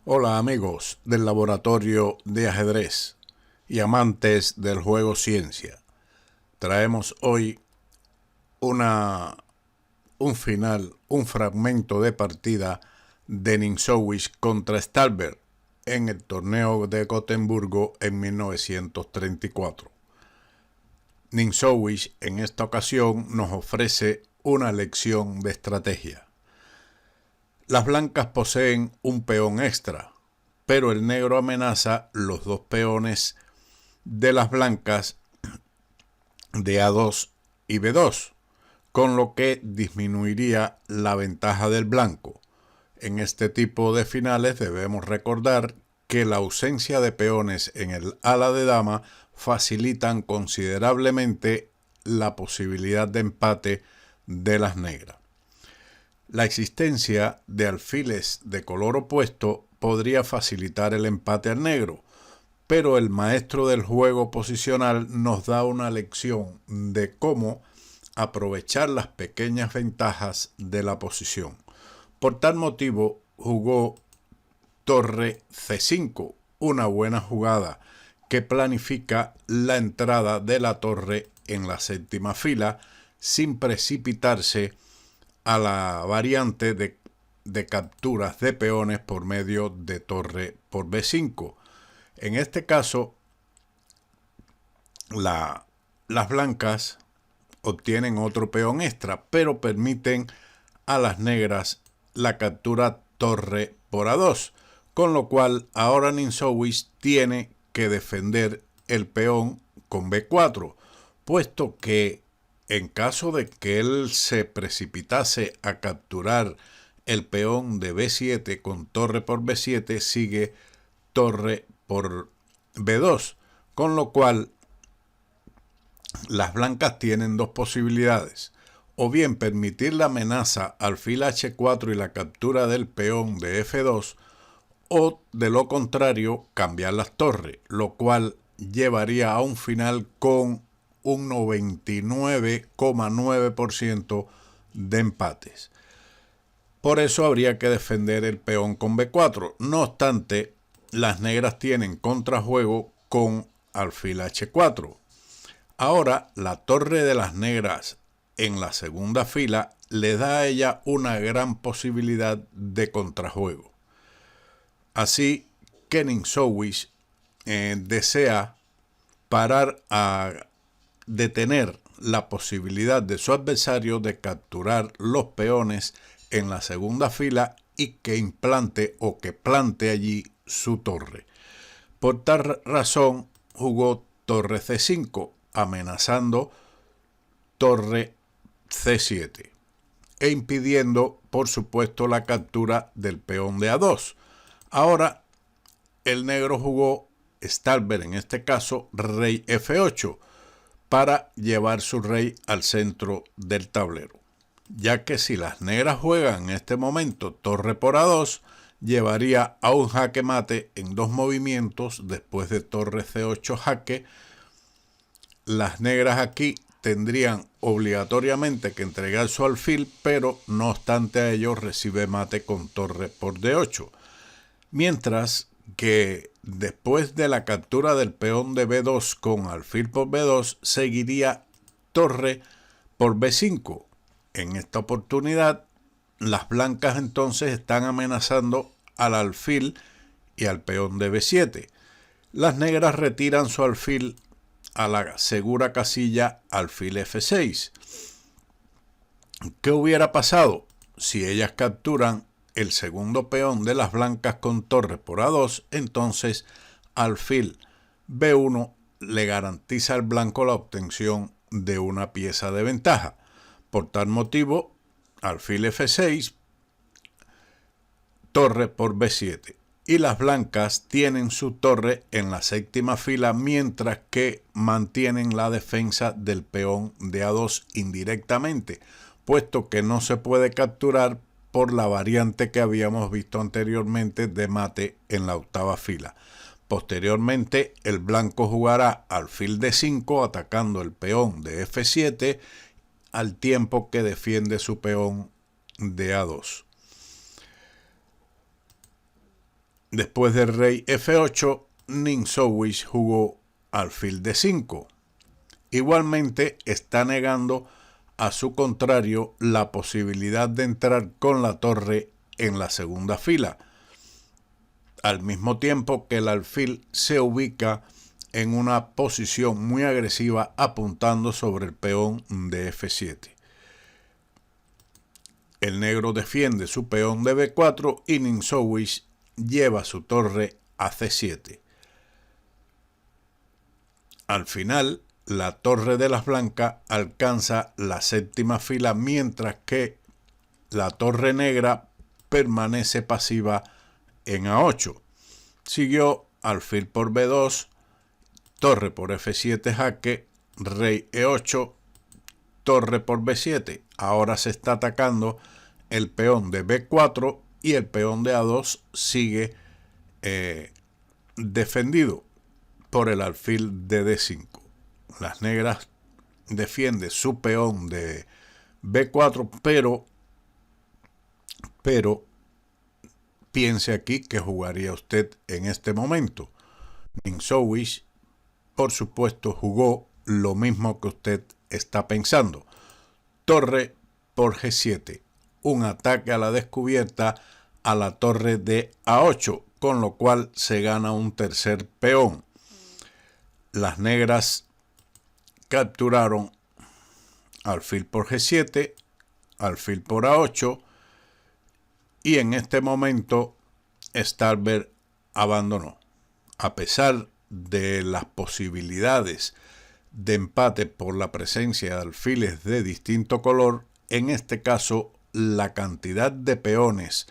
Hola amigos del laboratorio de ajedrez y amantes del juego ciencia. Traemos hoy un fragmento de partida de Ninšović contra Stallberg en el torneo de Gotemburgo en 1934. Ninšović en esta ocasión nos ofrece una lección de estrategia. Las blancas poseen un peón extra, pero el negro amenaza los dos peones de las blancas de A2 y B2, con lo que disminuiría la ventaja del blanco. En este tipo de finales debemos recordar que la ausencia de peones en el ala de dama facilitan considerablemente la posibilidad de empate de las negras. La existencia de alfiles de color opuesto podría facilitar el empate al negro, pero el maestro del juego posicional nos da una lección de cómo aprovechar las pequeñas ventajas de la posición. Por tal motivo, jugó torre C5, una buena jugada que planifica la entrada de la torre en la séptima fila sin precipitarse a la variante de capturas de peones por medio de torre por B5. En este caso, las blancas obtienen otro peón extra, pero permiten a las negras la captura torre por A2, con lo cual ahora Ninšović tiene que defender el peón con B4, puesto que en caso de que él se precipitase a capturar el peón de B7 con torre por B7, sigue torre por B2, con lo cual las blancas tienen dos posibilidades: o bien permitir la amenaza alfil H4 y la captura del peón de F2, o de lo contrario cambiar las torres, lo cual llevaría a un final con un 99,9% de empates. Por eso habría que defender el peón con B4. No obstante, las negras tienen contrajuego con alfil H4. Ahora, la torre de las negras en la segunda fila le da a ella una gran posibilidad de contrajuego. Así que Ninšović desea parar a detener la posibilidad de su adversario de capturar los peones en la segunda fila y que implante o que plante allí su torre. Por tal razón jugó torre C5, amenazando torre C7 e impidiendo, por supuesto, la captura del peón de A2. Ahora el negro jugó, Stallberg en este caso, rey F8 para llevar su rey al centro del tablero, ya que si las negras juegan en este momento torre por A2, llevaría a un jaque mate en dos movimientos. Después de torre C8 jaque, las negras aquí tendrían obligatoriamente que entregar su alfil, pero no obstante a ello recibe mate con torre por D8. Mientras que después de la captura del peón de B2 con alfil por B2, seguiría torre por B5. En esta oportunidad, las blancas entonces están amenazando al alfil y al peón de B7. Las negras retiran su alfil a la segura casilla alfil F6. ¿Qué hubiera pasado si ellas capturan el segundo peón de las blancas con torre por A2? Entonces alfil B1 le garantiza al blanco la obtención de una pieza de ventaja. Por tal motivo, alfil F6, torre por B7. Y las blancas tienen su torre en la séptima fila, mientras que mantienen la defensa del peón de A2 indirectamente, puesto que no se puede capturar por la variante que habíamos visto anteriormente de mate en la octava fila. Posteriormente, el blanco jugará alfil D5 atacando el peón de F7 al tiempo que defiende su peón de A2. Después del rey F8, Ninsowish jugó alfil D5. Igualmente está negando a su contrario la posibilidad de entrar con la torre en la segunda fila, al mismo tiempo que el alfil se ubica en una posición muy agresiva apuntando sobre el peón de F7. El negro defiende su peón de B4 y Ninsowish lleva su torre a C7. Al final, la torre de las blancas alcanza la séptima fila, mientras que la torre negra permanece pasiva en A8. Siguió alfil por B2, torre por F7 jaque, rey E8, torre por B7. Ahora se está atacando el peón de B4 y el peón de A2 sigue defendido por el alfil de D5. Las negras defienden su peón de B4, pero piense aquí que jugaría usted en este momento. Ninsowish, por supuesto, jugó lo mismo que usted está pensando. Torre por G7, un ataque a la descubierta a la torre de A8, con lo cual se gana un tercer peón. Las negras capturaron alfil por G7, alfil por A8, y en este momento Starbird abandonó. A pesar de las posibilidades de empate por la presencia de alfiles de distinto color, en este caso la cantidad de peones,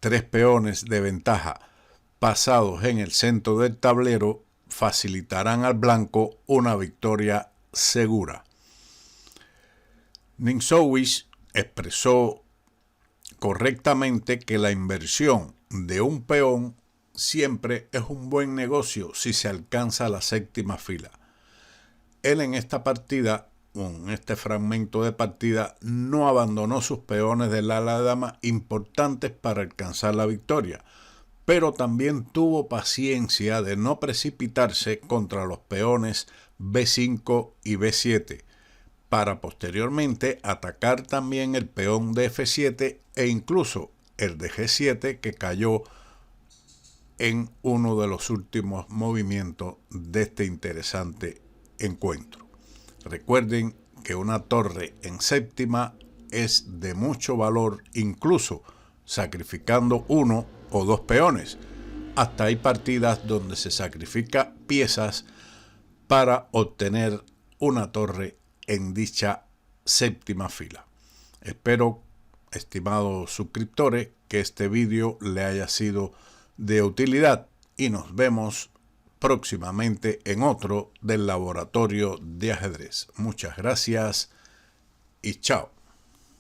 3 peones de ventaja pasados en el centro del tablero, facilitarán al blanco una victoria segura. Ninsowish expresó correctamente que la inversión de un peón siempre es un buen negocio si se alcanza la séptima fila. Él en esta partida, en este fragmento de partida, no abandonó sus peones del ala de dama importantes para alcanzar la victoria, pero también tuvo paciencia de no precipitarse contra los peones B5 y B7, para posteriormente atacar también el peón de F7 e incluso el de G7, que cayó en uno de los últimos movimientos de este interesante encuentro. Recuerden que una torre en séptima es de mucho valor, incluso sacrificando 1 o 2 peones. Hasta hay partidas donde se sacrifica piezas para obtener una torre en dicha séptima fila. Espero, estimados suscriptores, que este vídeo le haya sido de utilidad y nos vemos próximamente en otro del Laboratorio de Ajedrez. Muchas gracias y chao.